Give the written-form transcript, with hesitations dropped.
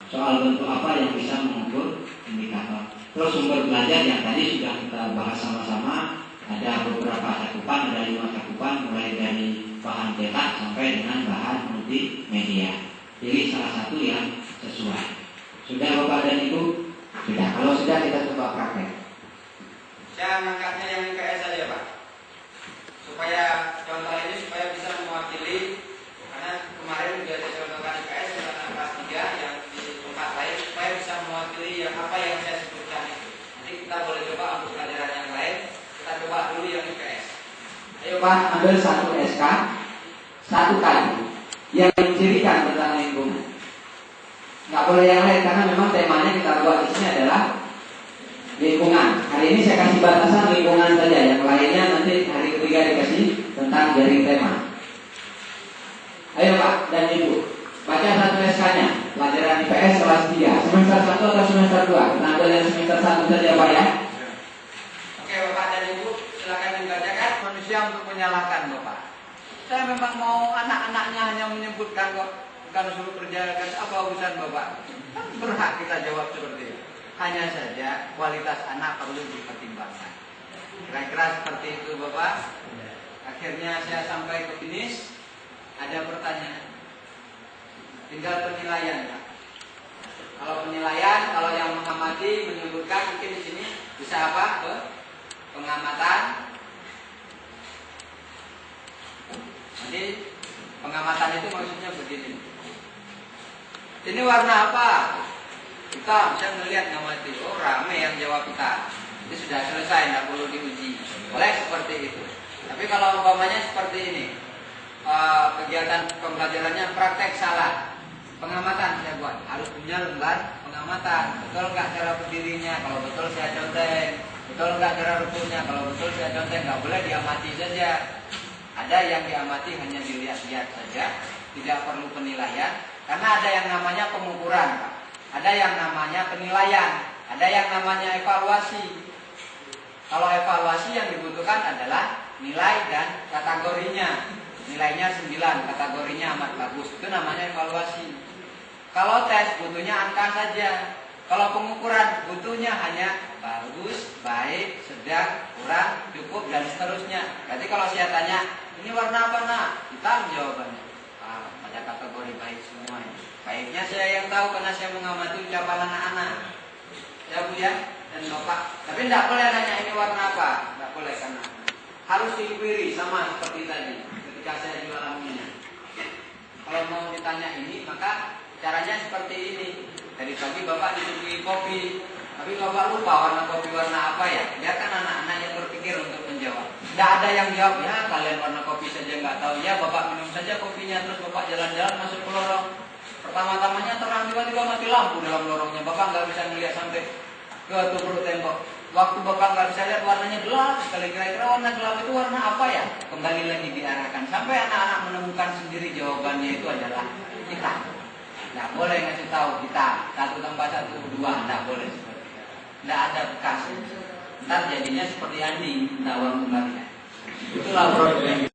soal bentuk apa yang bisa mengukur indikator. Terus sumber belajar yang tadi sudah kita bahas sama-sama, ada beberapa cakupan, ada 5 cakupan, mulai dari bahan cetak sampai dengan bahan multimedia. Pilih salah satu yang sesuai. Sudah Bapak dan Ibu? Sudah. Kalau sudah, kita coba praktek. Saya mengangkatnya yang IPS saja Pak, supaya contoh ini supaya bisa mewakili, karena kemarin sudah saya contohkan IPS yang kelas 3 yang di tempat lain, supaya bisa mewakili yang apa yang saya sebutkan itu. Nanti kita boleh coba untuk pelajaran yang lain, kita coba dulu yang IPS. Ayo Pak, ambil satu SK, satu kali yang mencirikan tentang lingkungan. Nggak boleh yang lain karena memang temanya kita buat di sini adalah lingkungan. Hari ini saya kasih batasan lingkungan saja, yang lainnya nanti hari ketiga dikasih tentang jaring tema. Ayo Pak dan Ibu, baca satu SK-nya, pelajaran IPS kelas 3, semester 1 atau semester 2? Kita ambil yang semester 1 saja Pak ya. Oke Bapak dan Ibu, silakan dibacakan. Manusia untuk menyalahkan Bapak. Saya memang mau anak-anaknya hanya menyebutkan kok, bukan suruh kerja, apa urusan Bapak? Kan berhak kita jawab seperti itu. Hanya saja kualitas anak perlu dipertimbangkan. Kira-kira seperti itu Bapak. Akhirnya saya sampai ke finish. Ada pertanyaan. Tinggal penilaian Pak. Kalau penilaian, kalau yang mengamati menyebutkan mungkin di sini bisa apa? Pengamatan. Jadi pengamatan itu maksudnya begini. Ini warna apa? Kita bisa melihat ngamati, oh rame yang jawab kita. Ini sudah selesai, tidak perlu diuji. Boleh seperti itu. Tapi kalau umpamanya seperti ini, kegiatan pembelajarannya praktek salah. Pengamatan saya buat, harus punya lembar pengamatan. Betul nggak cara berdirinya? Kalau betul saya contek. Betul nggak cara rukunnya? Kalau betul saya contek. Nggak boleh diamati saja. Ada yang diamati hanya dilihat-lihat saja, tidak perlu penilaian. Karena ada yang namanya pengukuran, Pak. Ada yang namanya penilaian, ada yang namanya evaluasi. Kalau evaluasi yang dibutuhkan adalah nilai dan kategorinya. Nilainya 9, kategorinya amat bagus. Itu namanya evaluasi. Kalau tes butuhnya angka saja. Kalau pengukuran butuhnya hanya bagus, baik, sedang, kurang, cukup, dan seterusnya. Berarti kalau saya tanya, ini warna apa nak? Hitam jawabannya. Pada kategori baik semua ini. Baiknya saya yang tahu karena saya mengamati ucapan anak-anak. Ya Bu ya, dan Bapak. Tapi tidak boleh nanya ini warna apa. Tidak boleh karena harus diinquiri sama seperti tadi ketika saya jualan minyak. Kalau mau ditanya ini, maka caranya seperti ini. Tadi pagi Bapak disuguhi kopi, tapi Bapak lupa warna kopi warna apa ya. Biarkan anak-anak yang berpikir untuk menjawab. Tidak ada yang jawab, ya kalian warna kopi saja nggak tahu. Ya Bapak minum saja kopinya, terus Bapak jalan-jalan masuk ke lorong. Pertama-tamanya terang, tiba-tiba mati lampu dalam lorongnya. Bapak nggak bisa melihat sampai ke tubruk tembok. Waktu Bapak nggak bisa lihat warnanya gelap sekali. Kira-kira warna gelap itu warna apa ya? Kembali lagi diarahkan sampai anak-anak menemukan sendiri jawabannya itu adalah hitam. Nggak boleh ngasih tahu hitam. 1 tambah 1 2, nggak boleh seperti itu. Nggak ada bekas. Ntar jadinya seperti Andi, tawang kembali. Itulah problem.